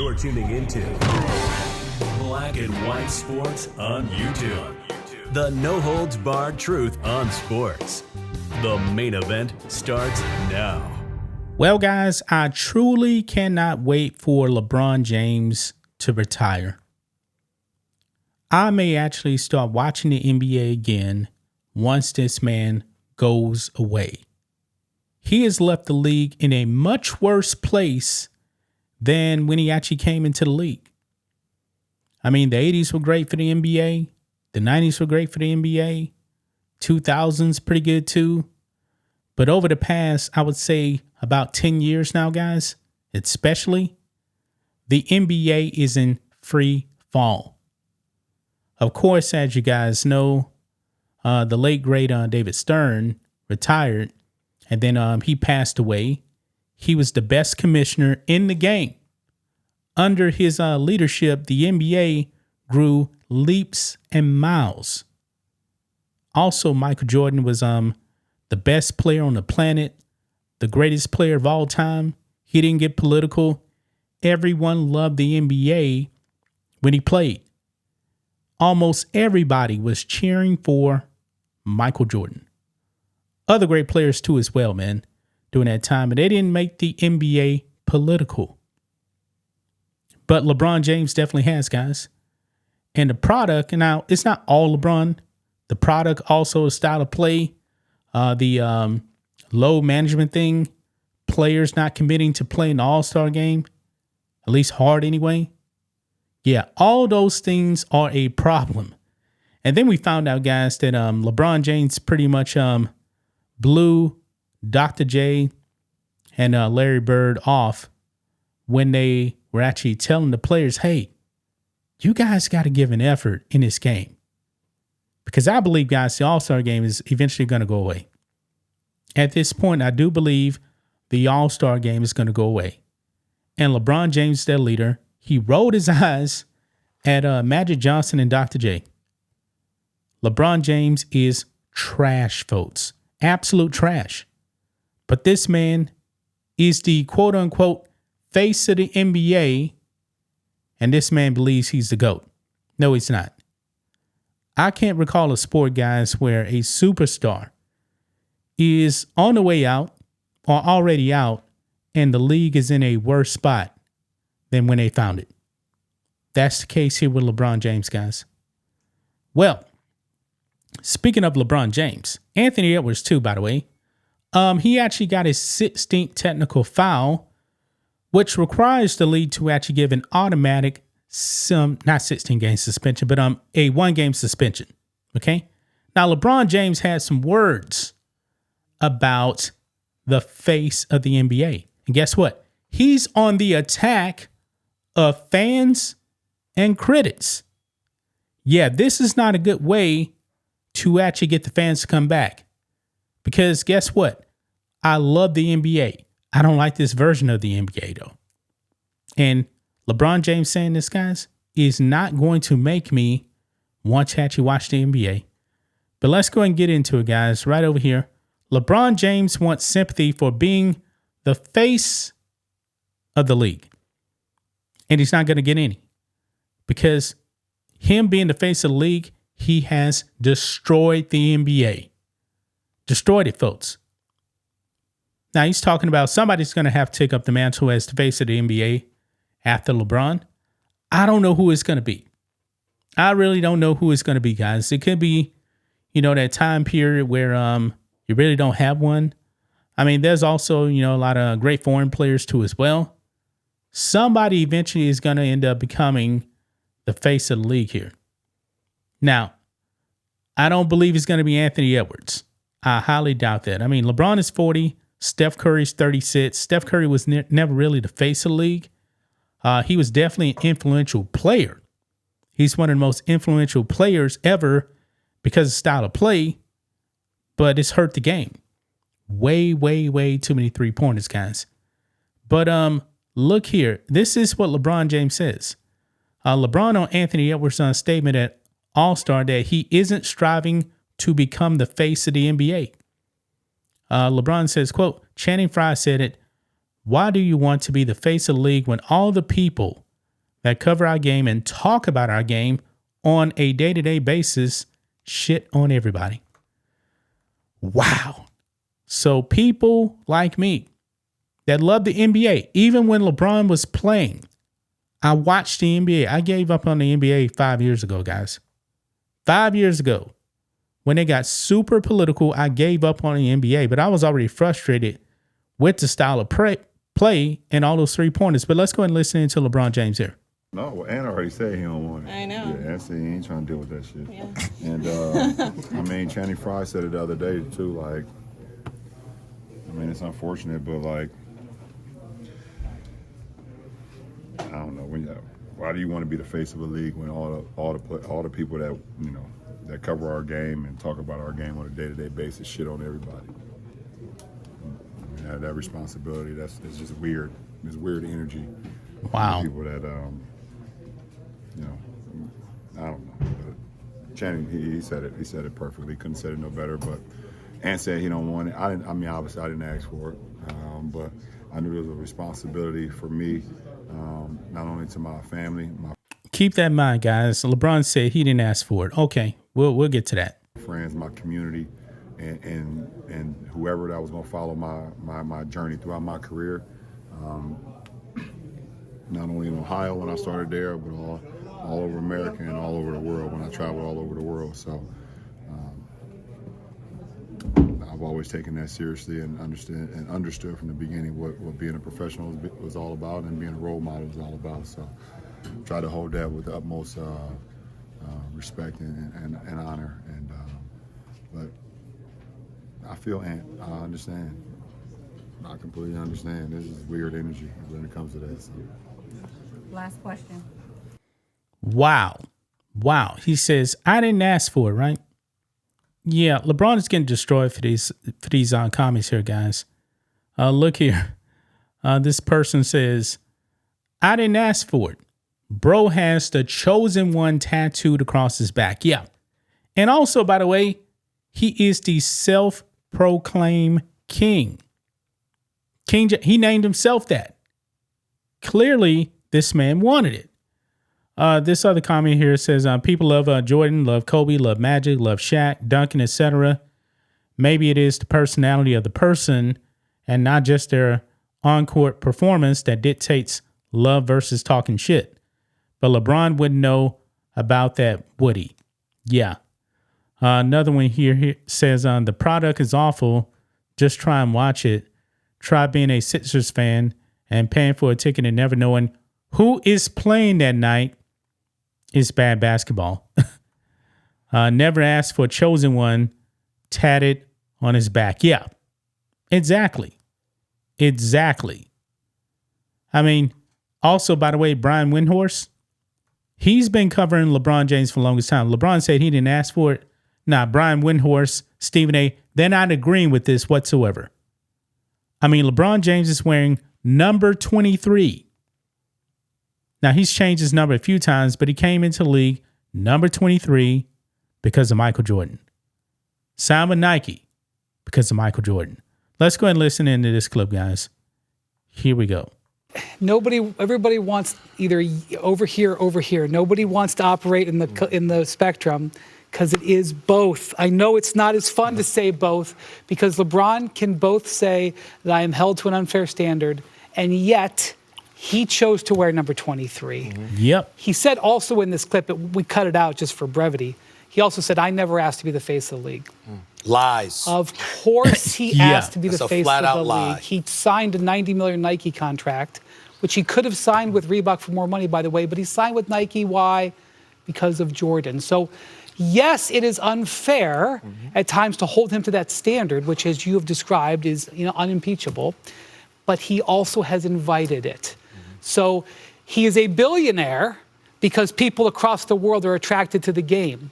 You're tuning into Black and White Sports on YouTube. The no-holds-barred truth on sports. The main event starts now. Well, guys, I truly cannot wait for LeBron James to retire. I may actually start watching the NBA again once this man goes away. He has left the league in a much worse place than when he actually came into the league. I mean, the 80s were great for the NBA. The 90s were great for the NBA. 2000s pretty good too. But over the past, I would say about 10 years now, guys, especially, the NBA is in free fall. Of course, as you guys know, the late great David Stern retired, and then he passed away. He was the best commissioner in the game. Under his leadership, the NBA grew leaps and miles. Also, Michael Jordan was the best player on the planet, the greatest player of all time. He didn't get political. Everyone loved the NBA when he played. Almost everybody was cheering for Michael Jordan. Other great players too as well, man, during that time. And they didn't make the NBA political. But LeBron James definitely has, guys. And the product, and now it's not all LeBron. The product also, style of play, the low management thing, players not committing to play in the All-Star game, at least hard anyway. Yeah, all those things are a problem. And then we found out, guys, that LeBron James pretty much blew Dr. J and Larry Bird off when they were actually telling the players, hey, you guys got to give an effort in this game. Because I believe, guys, the All-Star game is eventually going to go away. At this point, I do believe the All-Star game is going to go away. And LeBron James, their leader, he rolled his eyes at Magic Johnson and Dr. J. LeBron James is trash, folks. Absolute trash. But this man is the quote-unquote face of the NBA, and this man believes he's the GOAT. No, he's not. I can't recall a sport, guys, where a superstar is on the way out or already out, and the league is in a worse spot than when they found it. That's the case here with LeBron James, guys. Well, speaking of LeBron James, Anthony Edwards too, by the way, he actually got his 16th technical foul, which requires the league to actually give an automatic, not 16-game suspension, but a 1-game suspension. Okay? Now, LeBron James had some words about the face of the NBA. And guess what? He's on the attack of fans and critics. Yeah, this is not a good way to actually get the fans to come back. Because guess what? I love the NBA. I don't like this version of the NBA, though. And LeBron James saying this, guys, is not going to make me want to actually watch the NBA. But let's go and get into it, guys, right over here. LeBron James wants sympathy for being the face of the league. And he's not going to get any. Because him being the face of the league, he has destroyed the NBA. Destroyed it, folks. Now, he's talking about somebody's going to have to take up the mantle as the face of the NBA after LeBron. I don't know who it's going to be. I really don't know who it's going to be, guys. It could be, that time period where you really don't have one. I mean, there's also, a lot of great foreign players too as well. Somebody eventually is going to end up becoming the face of the league here. Now, I don't believe it's going to be Anthony Edwards. I highly doubt that. I mean, LeBron is 40. Steph Curry's 36. Steph Curry was never really the face of the league. He was definitely an influential player. He's one of the most influential players ever because of style of play, but it's hurt the game. Way, way, way too many three-pointers, guys. But look here. This is what LeBron James says. LeBron on Anthony Edwards' statement at All-Star that he isn't striving to become the face of the NBA. LeBron says, quote, Channing Frye said it, why do you want to be the face of the league when all the people that cover our game and talk about our game on a day-to-day basis shit on everybody. Wow. So people like me that love the NBA, even when LeBron was playing, I watched the NBA. I gave up on the NBA 5 years ago, guys. 5 years ago, when they got super political, I gave up on the NBA, but I was already frustrated with the style of play and all those 3-pointers. But let's go ahead and listen to LeBron James here. No, well, Ann already said he don't want it. I know. Yeah, Ann said he ain't trying to deal with that shit. Yeah. And, I mean, Channing Frye said it the other day, too, like, I mean, it's unfortunate, but, like, I don't know. Why do you want to be the face of a league when all the people that, you know, that cover our game and talk about our game on a day-to-day basis shit on everybody? I mean, that responsibility, it's just weird. It's weird energy. Wow. People that, you know, I don't know. But Channing, he said it. He said it perfectly. Couldn't say it no better. But Ant said he don't want it. I mean, obviously, I didn't ask for it. But I knew there was a responsibility for me, not only to my family, keep that in mind, guys. LeBron said he didn't ask for it. Okay, we'll get to that. Friends, my community, and whoever that was going to follow my journey throughout my career. Not only in Ohio when I started there, but all over America and all over the world when I traveled all over the world. So I've always taken that seriously and understood from the beginning what being a professional was all about and being a role model was all about. So try to hold that with the utmost respect and honor. And but I feel Ant. I understand. I completely understand. This is weird energy when it comes to that. So. Last question. Wow. He says, I didn't ask for it, right? Yeah, LeBron is getting destroyed for these comments here, guys. Look here. This person says, I didn't ask for it. Bro has the chosen one tattooed across his back. Yeah. And also, by the way, he is the self-proclaimed king. He named himself that. Clearly, this man wanted it. This other comment here says, people love Jordan, love Kobe, love Magic, love Shaq, Duncan, etc. Maybe it is the personality of the person and not just their on-court performance that dictates love versus talking shit. But LeBron wouldn't know about that, would he? Yeah. Another one here says, the product is awful. Just try and watch it. Try being a Sixers fan and paying for a ticket and never knowing who is playing that night is bad basketball. Never asked for a chosen one tatted on his back. Yeah, exactly. I mean, also, by the way, Brian Windhorst, he's been covering LeBron James for the longest time. LeBron said he didn't ask for it. Nah, Brian Windhorst, Stephen A., they're not agreeing with this whatsoever. I mean, LeBron James is wearing number 23. Now, he's changed his number a few times, but he came into the league number 23 because of Michael Jordan. Signed with Nike because of Michael Jordan. Let's go ahead and listen into this clip, guys. Here we go. Everybody wants either over here, over here. Nobody wants to operate in the spectrum because it is both. I know it's not as fun to say both because LeBron can both say that I am held to an unfair standard, and yet he chose to wear number 23. Mm-hmm. Yep. He said also in this clip, we cut it out just for brevity, he also said, I never asked to be the face of the league. Lies. Of course he asked to be the face of the lie. league. He signed a $90 million Nike contract, which he could have signed with Reebok for more money, by the way, but he signed with Nike. Why? Because of Jordan. So, yes, it is unfair at times to hold him to that standard, which, as you have described, is unimpeachable, but he also has invited it. So he is a billionaire because people across the world are attracted to the game.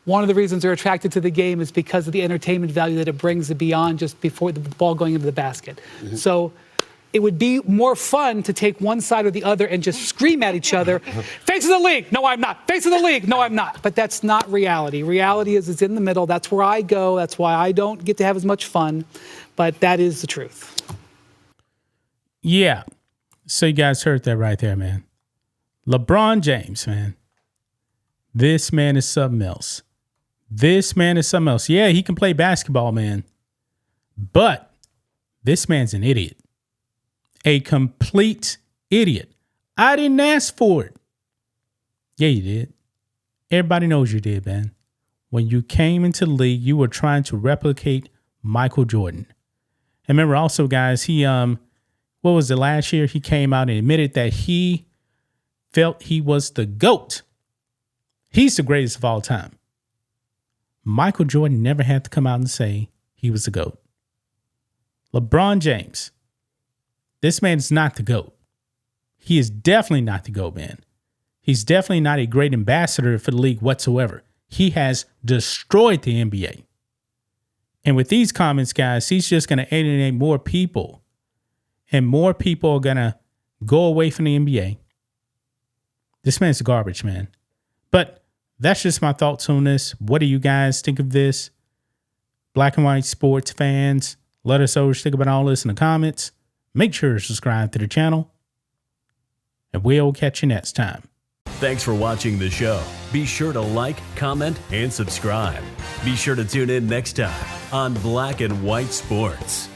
One of the reasons they're attracted to the game is because of the entertainment value that it brings beyond just before the ball going into the basket. So it would be more fun to take one side or the other and just scream at each other, face of the league, no, I'm not. Face of the league, no, I'm not. But that's not reality. Reality is it's in the middle. That's where I go. That's why I don't get to have as much fun. But that is the truth. Yeah. So you guys heard that right there, man. LeBron James, man. This man is something else. This man is something else. Yeah, he can play basketball, man. But this man's an idiot. A complete idiot. I didn't ask for it. Yeah, you did. Everybody knows you did, man. When you came into the league, you were trying to replicate Michael Jordan. And remember also, guys, he, what was it, last year? He came out and admitted that he felt he was the GOAT. He's the greatest of all time. Michael Jordan never had to come out and say he was the GOAT. LeBron James, this man is not the GOAT. He is definitely not the GOAT, man. He's definitely not a great ambassador for the league whatsoever. He has destroyed the NBA. And with these comments, guys, he's just going to alienate more people. And more people are going to go away from the NBA. This man's garbage, man. But that's just my thoughts on this. What do you guys think of this? Black and white sports fans, let us know what you think about all this in the comments. Make sure to subscribe to the channel. And we'll catch you next time. Thanks for watching the show. Be sure to like, comment, and subscribe. Be sure to tune in next time on Black and White Sports.